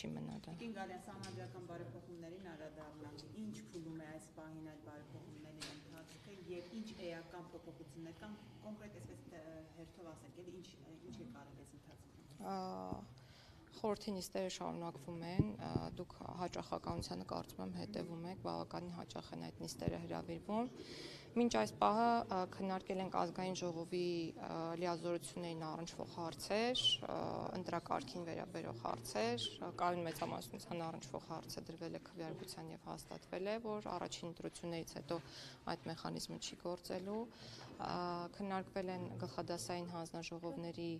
չի մնա դա։ Գալյան սահմանադրական բարեփոխումներին անդրադառնանք, ինչ փուլում է այս պահին այդ բարեփոխումների ընթացքը եւ ինչ էական փոփոխություններ կամ կոնկրետ այսպես հերթով ասենք, էլի ինչ է կարել այս ընթացքում։ Խորհրդի նիստերը շարունակվում են, դուք հաճախականությանը կարծում եմ հետևում եք, բավականին հաճախ են այդ նիստերը հրավիրվում։ Մինչ այս պահը քննարկել ենք ազգային ժողովի լիազորություններին առնչվող հարցեր, ընտրակարգին վերաբերող հարցեր, կայուն մեծամասնության առնչվող հարցը դրվել է քվեարկության եւ հաստատվել է, որ առաջին ընտրություններից հետո այդ մեխանիզմը չի գործելու։ Քննարկվել են գլխադասային հանձնաժողովների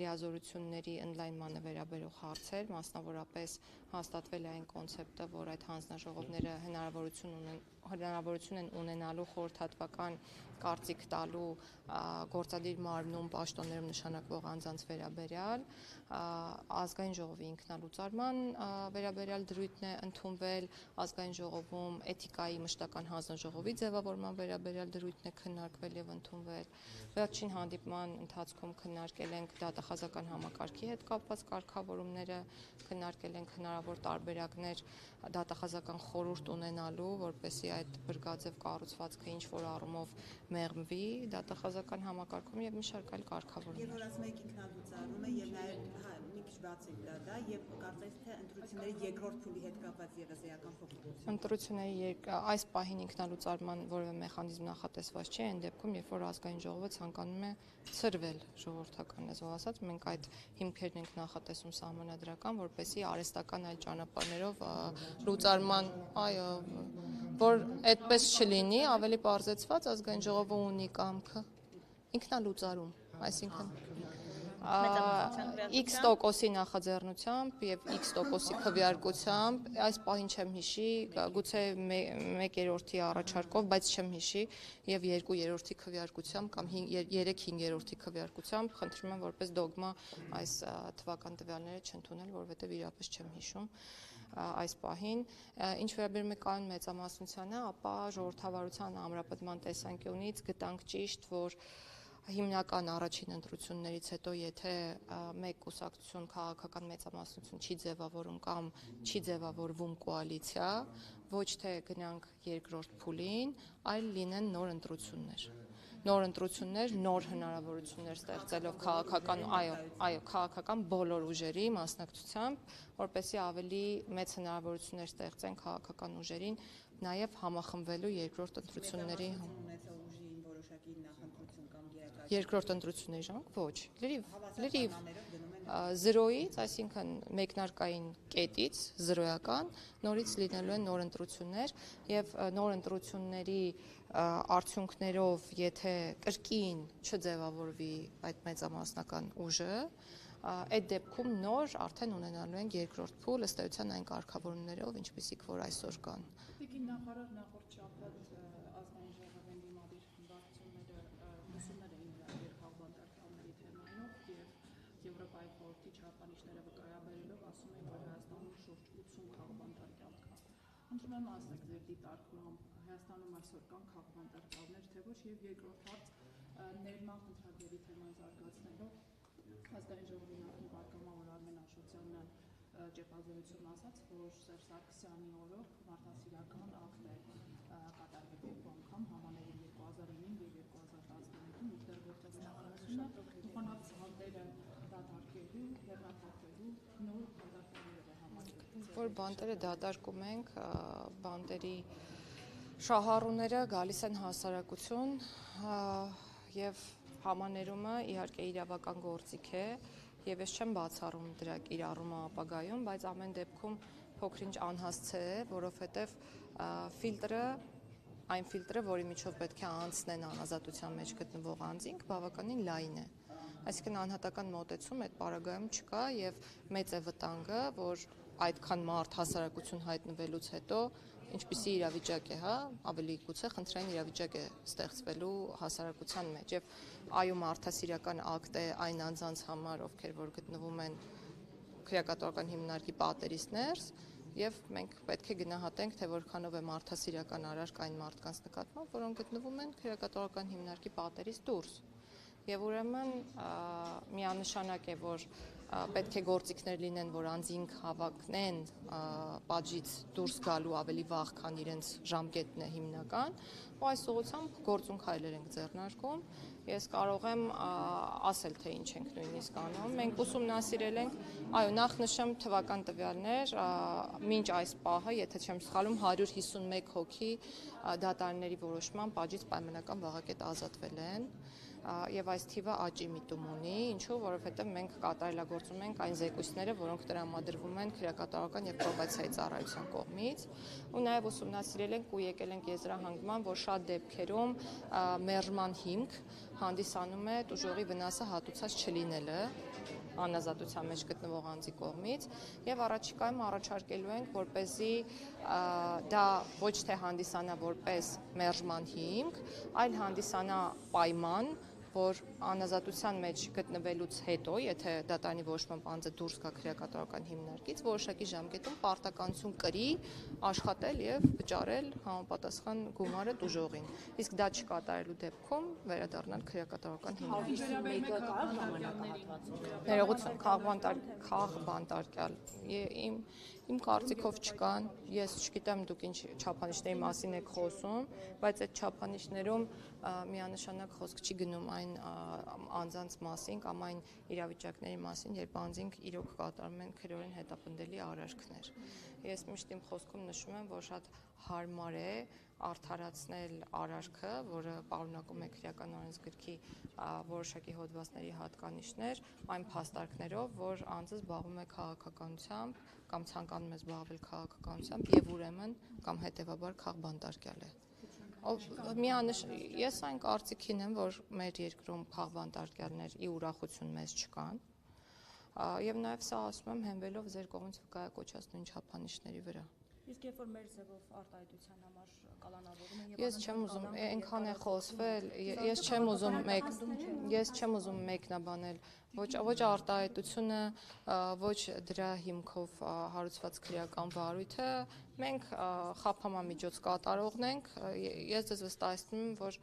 լիազորությունների ընդլայնմանը վերաբերող հարցեր, մասնավորապես հաստատվել է այն կոնցեպտը, որ այդ հանձնաժողովները հնարավորություն են ունենալու խորհրդատվական կարծիք տալու գործադիր մարմնում պաշտոններում նշանակվող անձանց վերաբերյալ, ազգային ժողովի ինքնալուծարման վերաբերյալ դրույթն է ընդունվել, ազգային ժողովում էթիկայի մշտական հանձնաժողովի ձևավորման վերաբերյալ դրույթն է քննարկվել եւ ընդունվել։ Վերջին հանդիպման ընթացքում քննարկել ենք դատախազական համակարգի հետ կապված կարգավորումները, քննարկել ենք հնարավոր տարբերակներ դատախազական խորհուրդ ունենալու, որպեսզի այդ բրգաձև կառուցվածքը ինչ որ առումով մեղմվի դատախազական համակարգում եւ մի շարք այլ կարգավորումներ։ Եվ որ ասում եք ինքնալուծարումը եւ նաեւ մի քիչ բացեք դա եւ կարծես թե ընտրությունների երկրորդ փուլի հետ կապված եւս էական փոփոխություն։ Ընտրությունների այս պահին ինքնալուծարման որևէ մեխանիզմ նախատեսված չի, այն դեպքում, երբ որ ազգային ժողովը ցանկանում է ցրվել ժողովրդական լեզվով ասած, մենք այդ հիմքերն ենք նախատեսում սահմանադրական, որպեսզի արհեստական այլ ճանապարհներով լուծարման, այո, որ այդպես չլինի, ավելի պարզեցված ազգային ժողովը ունի կամքը ինքնալուծարում, այսինքն X% նախաձեռնությամբ եւ X% քվեարկությամբ, այս պահին չեմ հիշի, գուցե 1/3 առաջարկով, բայց չեմ հիշի եւ 2/3 քվեարկությամբ կամ 3/5 քվեարկությամբ, խնդրում եմ որպես դոգմա այս թվական տվյալները չընդունել, որովհետեւ իրապես չեմ հիշում այս պահին։ Ինչ վերաբերում է կայուն մեծամասնությանը, ապա ժողովրդավարության ամրապնդման տեսանկյունից գտանք ճիշտ, որ հիմնական առաջին ընտրություններից հետո եթե մեկ կուսակցություն քաղաքական մեծամասնություն չի ձևավորում կամ չի ձևավորվում կոալիցիա, ոչ թե գնանք երկրորդ փուլին, այլ լինեն նոր ընտրություններ, նոր հնարավորություններ ստեղծելով քաղաքական բոլոր ուժերի մասնակցությամբ, որպեսզի ավելի մեծ հնարավորություններ ստեղծեն քաղաքական ուժերին նաև համախմբվելու երկրորդ ընտրությունների երկրորդ ընտրությունների ժամանակ ոչ, լրիվ 0-ից, այսինքն մեկնարկային կետից, 0-ական, նորից լինելու են նոր ընտրություններ եւ նոր ընտրությունների արդյունքներով, եթե կրկին չձևավորվի այդ մեծամասնական ուժը, այդ դեպքում նոր արդեն ունենալու են երկրորդ փուլ ըստ էության այն կարգավորումներով, ինչպիսիք որ այսօր կան։ Տիկին նախարար նախորդ շաբաթ ազգային ժողովի դիմադիր խմբակցությունները ուսումներ էին երկհավանտարկալների թեմայով եւ Եվրոպայի խորհրդի չափանիշները վկայաբերելով ասում են, որ Հայաստանում շուրջ 80 քաղաքավանտարկյալ կա։ Խնդրում եմ ասեք ձեր դիտարկմամբ Հայաստանում այսօր կան քաղաքավանտարկալներ, թե ոչ եւ երկրորդ հարց ներման խնդրագրերի թեման զարգացնելով ազգային ժողովի նախին վարկանավոր Արմեն Աշոտյանը ճեպազորություն ասաց, որ Սերժ Սարգսյանի օրոք մարդասիրական ակտ է կատարվել երկու անգամ համաներում 2009 եւ 2011-ում, որտեղ նախարարությունը ուղղանց հանդերը դատարկելու, հեռացնելու նոր հանդարտություններ է համարել։ Որ բանտերը դատարկում ենք, բանտերի շահառուները գալիս են հասարակություն եւ համաներումը իհարկե իրավական գործիք է եւ ես չեմ բացառում դրա կիրառումը ապագայում, բայց ամեն դեպքում փոքրինչ անհասցե է, որովհետեւ այն ֆիլտրը, որի միջով պետք է անցնեն անազատության մեջ գտնվող անձինք, բավականին լայն է։ Այսինքն անհատական մոտեցում այդ պարագայում չկա եւ մեծ է վտանգը, որ այդքան մարդ հասարակություն հայտնվելուց հետո ինչպիսի իրավիճակ է, ավելի գուցե խնդրային իրավիճակ է ստեղծվելու հասարակության մեջ եւ այո մարդասիրական ակտ է այն անձանց համար, ովքեր որ գտնվում են քրեակատորական հիմնարկի պատերից ներս եւ մենք պետք է գնահատենք, թե որքանով է մարդասիրական արարք այն մարդկանց նկատմամբ, որոնք գտնվում են քրեակատորական հիմնարկի պատերից դուրս։ Եվ ուրեմն միանշանակ է, որ պետք է գործիքներ լինեն, որ անձինք հավակնեն պատժից դուրս գալու ավելի վաղ, քան իրենց ժամկետն է հիմնական, ու այս ուղղությամբ գործուն քայլեր ենք ձեռնարկում։ Ես կարող եմ ասել, թե ինչ ենք նույնիսկ անում։ Մենք ուսումնասիրել ենք, այո, նախ նշեմ թվական տվյալներ, մինչ այս պահը, եթե չեմ սխալվում, 151 հոգի դատարանների որոշմամբ պատժից պայմանական վաղակետ ազատվել են, եւ այս թիվը աճի միտում ունի, ինչու, որովհետեւ մենք կատարելագործում ենք այն զեկույցները, որոնք տրամադրվում են քրեակատարական եւ պրոբացիայի ծառայության կողմից, ու նաեւ ուսումնասիրել ենք ու եկել ենք եզրահանգման, որ շատ դեպքերում մերժման հիմք հանդիսանում է տուժողի վնասը հատուցած չլինելը անազատության մեջ գտնվող անձի կողմից եւ առաջիկայում առաջարկելու ենք, որպեսզի դա ոչ թե հանդիսանա որպես մերժման հիմք, այլ հանդիսանա պայման, որ անազատության մեջ գտնվելուց հետո, եթե դատարանի որոշմամբ անձը դուրս գա քրեակատարական հիմնարկից, որոշակի ժամկետում պարտականություն կրի աշխատել եւ վճարել համապատասխան գումարը տուժողին։ Իսկ դա չկատարելու դեպքում վերադառնալ քրեակատարական հիմնարկ։ Ներողություն, քաղբանտարկյալ։ Իմ կարծիքով չկան, ես չգիտեմ դուք ինչ չափանիշների մասին եք խոսում, բայց այդ չափանիշներում միանշանակ խոսք չի գնում այն անձանց մասին կամ այն իրավիճակների մասին, երբ անձինք իրոք կատարում են քրեորեն հետապնդելի արարքներ։ Ես միշտ իմ խոսքում նշում եմ, որ շատ հարմար է արդարացնել արարքը, որը պարունակում է քրեական օրենսգրքի որոշակի հոդվածների հատկանիշներ, այն փաստարկներով, որ անձը զբաղվում է քաղաքականությամբ կամ ցանկանում է զբաղվել քաղաքականությամբ եւ ուրեմն կամ հետեւաբար քաղբանտարկյալ է։ Ես այն կարծիքին եմ, որ մեր երկրում քաղբանտարկյալներ ի ուրախություն մեզ չկան, եւ նաեւ սա ասում եմ հենվելով ձեր կողմից վկայակոչած նույն չափանիշների վրա։ Իսկ երբ որ մեր ձևով արտահայտության համար կալանավորում են եւ ես չեմ ուզում այնքան է խոսվել, ես չեմ ուզում մեկնաբանել ոչ արտահայտությունը, ոչ դրա հիմքով հարուցված քրեական վարույթը, մենք խափամամիջոց կատարողն ենք, ես ձեզ վստահեցնում եմ, որ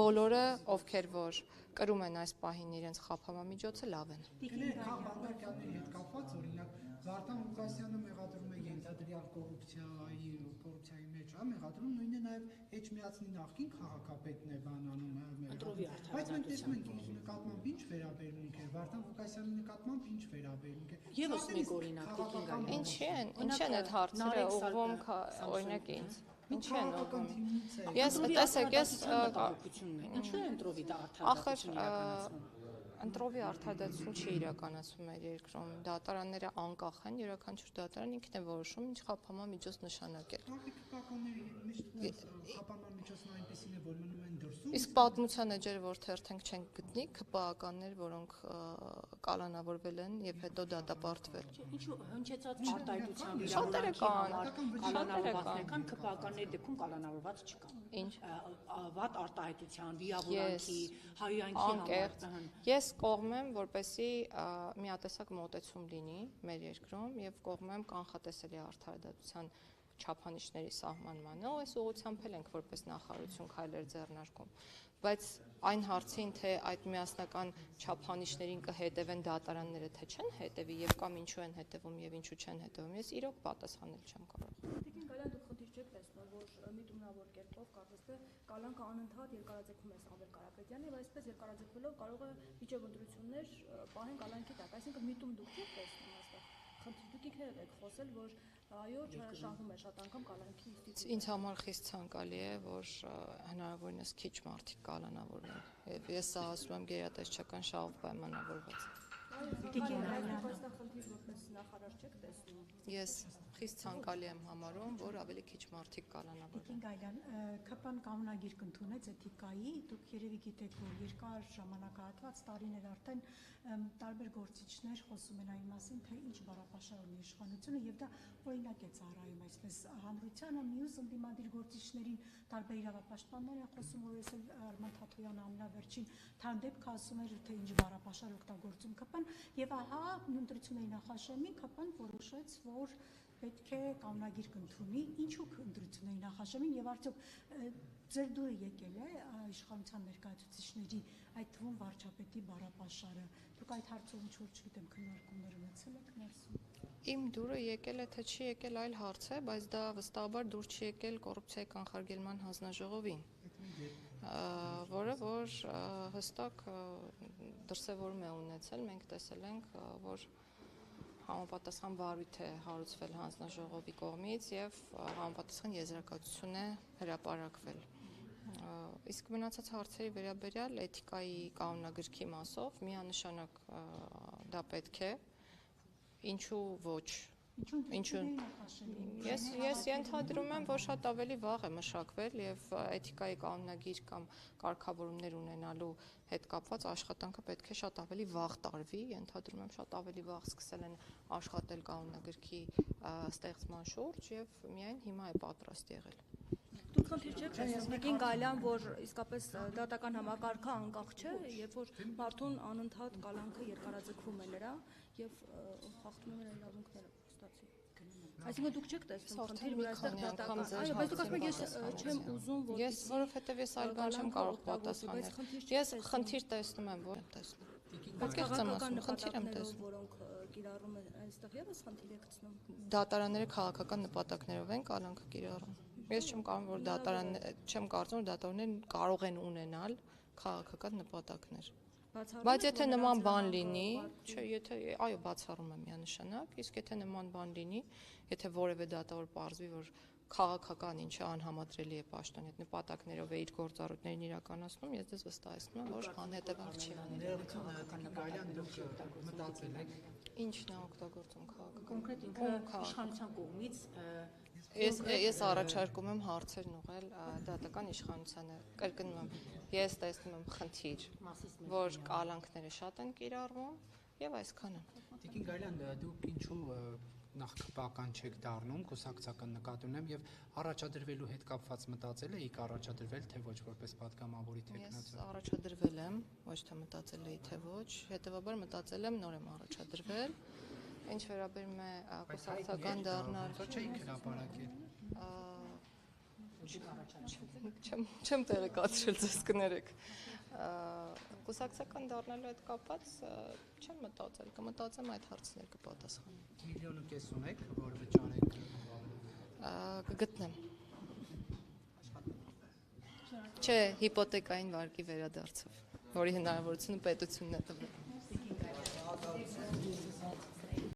բոլորը, ովքեր որ կրում են այս պահին իրենց խափամամիջոցը, լավ են։ Քաղաքականների հետ կապված օրինակ Վարդան Ղուկասյանը մեղադրում է ենթադրյալ կոռուպցիայի մեջ, մեղադրում նույնը նաև Էջմիածնի նախկին քաղաքապետն է բանանում, բայց մենք տեսնում ենք իր նկատմամբ ինչ վերաբերմունք է, Վարդան Ղուկասյանի նկատմամբ ինչ վերաբերմունք է։ Եվս մեկ օրինակ Տիկին Ինչ են այդ հարցերը ուղղում օրինակ ինձ։ Ինչի են ուղղում։ Ինչու է ընտրովի դա արդարացումը իրականացնում։ Ընտրովի արդարացում չի իրականացվում մեր երկրում։ Դատարանները անկախ են, յուրաքանչյուր դատարան ինքն է որոշում ինչ խափամամիջոց նշանակել։ Խափամամիջոցն այնպեսին է, որ մնում են դրսում։ Իսկ պատմության էջերը, որ թերթենք չենք գտնի, ԿՊԱ-ականներ, որոնք կալանավորվել են եւ հետո դատապարտվել։ Ինչու հնչեցած արտահայտության շատերը կան, կալանավորվածներ կան, ԿՊԱ-ականների դեպքում կալանավորված չկան։ Ինչ։ Վատ արտահայտության, վիավորանքի, հայհոյանքի համար։ Ես կողմ եմ, որպեսզի միատեսակ մոտեցում լինի մեր երկրում եւ կողմ եմ կանխատեսելի արդարադատության չափանիշների սահմանմանը, ու այս ուղղությամբ էլ ենք որպես նախարարություն քայլեր ձեռնարկում, բայց այն հարցին, թե այդ միասնական չափանիշներին կհետևեն դատարանները, թե չեն հետևի եւ կամ ինչու են հետևում եւ ինչու չեն հետևում, ես իրոք պատասխանել չեմ կարող։ Տիկին Գալյան, դուք խնդիր չեք տեսնում, որ միտումնավոր կերպով կարծես թե կալանքը անընդհատ երկարաձգվում է Սամվել Կարապետյանը եւ այսպես երկարաձգվելով կարող է միջև ընտրություններ պահեն կալանքի տակ, այսինքն միտում դուք չեք տեսնում այստեղ։ Խնդիր դուք ինքներդ եք խոսել, որ այո, չարաշահվում է շատ անգամ կալանքի ինստիտուտը։ Ինձ համար խիստ ցանկալի է, որ հնարավորինս քիչ մարդիկ կալանավորվեն։ Եվ ես սա ասում եմ գերատեսչական շահով պայմանավորված։ Տիկին Գալյան, այստեղ խնդիր որպես նախարար չեք տեսնում։ Ես խիստ ցանկալի եմ համարում, որ ավելի քիչ մարդիկ կալանավորվեն։ Տիկին Գալյան, ԿՊ-ն կանոնագիր կընդունեց էթիկայի, դուք երևի գիտեք, որ երկար ժամանակահատված տարիներ արդեն տարբեր գործիչներ խոսում են այն մասին, թե ինչ բառապաշար ունի իշխանությունը եւ դա օրինակ է ծառայում այսպես հանրությանը, մյուս ընդդիմադիր գործիչներին տարբեր իրավապաշտպաններ են խոսում, որ ես Արման Թաթոյանը ամենավերջին թանդեպք ասում էր, թե ինչ բառապաշար օգտագործում ԿՊ-ն եւ ահա ընտրությունների նախաշեմին ԿՊ-ն որոշեց, որ պետք է կանոնագիր կընդունի, ինչու ընտրություն էին նախաժամին եւ արդյոք ձեր դուրը եկել է իշխանության ներկայացուցիչների, այդ թվում վարչապետի բառապաշարը։ Դուք այդ հարցով ինչ որ չգիտեմ քննարկումներ ունեցել եք ներսում։ Իմ դուրը եկել է, թե չի եկել այլ հարց է, բայց դա վստահաբար դուր չի եկել կոռուպցիայի կանխարգելման հանձնաժողովին, որը որ հստակ դրսևորում է ունեցել, մենք տեսել ենք, որ համապատասխան վարույթ է հարուցվել հանձնաժողովի կողմից եւ համապատասխան եզրակացություն է հրապարակվել։ Իսկ մնացած հարցերի վերաբերյալ էթիկայի կանոնագրքի մասով միանշանակ դա պետք է, ինչու ոչ։ Ես ենթադրում եմ, որ շատ ավելի վաղ է մշակվել եւ էթիկայի կանոնագիր կամ կարգավորումներ ունենալու հետ կապված աշխատանքը պետք է շատ ավելի վաղ տարվի, ենթադրում եմ շատ ավելի վաղ սկսել են աշխատել կանոնագրքի ստեղծման շուրջ եւ միայն հիմա է պատրաստ եղել։ Դուք խնդիր չեք տեսնում Գալյան, որ իսկապես դատական համակարգը անկախ չէ, երբ որ մարդուն անընդհատ կալանքը երկարաձգվում է նրա եւ խախտում է նրա իրավունքները ստացի։ Այսինքն դուք չեք տեսնում խնդիր, որ այստեղ դատական, այո, բայց դուք ասում եք ես չեմ ուզում, որ ես որովհետեւ ես այլ բան չեմ կարող պատասխանել։ Ես խնդիր տեսնում եմ, որ եմ տեսնում։ Բայց քաղաքական նպատակներով, որոնք կիրառում են այստեղ եւս խնդիր է գցնում։ Դատարանները քաղաքական նպատակներով են կալանքը կիրառում։ Ես չեմ կարծում, որ դատարաններն կարող են ունենալ քաղաքական նպատակներ։ Բայց եթե նման բան լինի, չէ, այո, բացառում եմ միանշանակ, իսկ եթե նման բան լինի, եթե որևէ դատավոր պարզվի, որ քաղաքական ինչը անհամատրելի է պաշտոնի հետ նպատակներով է իր գործառույթներն իրականացնում, ես դες վստահեցնում եմ, որ անհետևանք չի մնա։ Ինչն է օգտագործում քաղաքական։ Կոնկրետ ինքը իշխանության կողմից Ես առաջարկում եմ հարցերն ուղղել դատական իշխանությանը, կրկնում եմ, ես տեսնում եմ խնդիր, որ կալանքները շատ են կիրառվում եւ այսքանը։ Տիկին Գալյան, դուք ինչու նախքպական չեք դառնում, կուսակցական նկատի ունեմ եւ առաջադրվելու հետ կապված մտածել եք առաջադրվել, թե ոչ որպես պատգամավորի տեխնացու։ Ես առաջադրվել եմ, ոչ թե մտածել էի, թե ոչ, հետեւաբար մտածել եմ նոր եմ առաջադրվել։ Ինչ վերաբերում է կուսակցական դառնալ, չէիք հրապարակել։ Չեմ տեղեկացրել, ձեզ կներեք։ Կուսակցական դառնալու հետ կապված չեմ մտածել, կմտածեմ այդ հարցներ կպատասխանեմ։ 1.5 միլիոն ունեք, որ վճարեք։ Կգտնեմ։ Չէ, հիպոթեկային վարկի վերադարձով, որի հնարավորությունը պետությունն է տվել։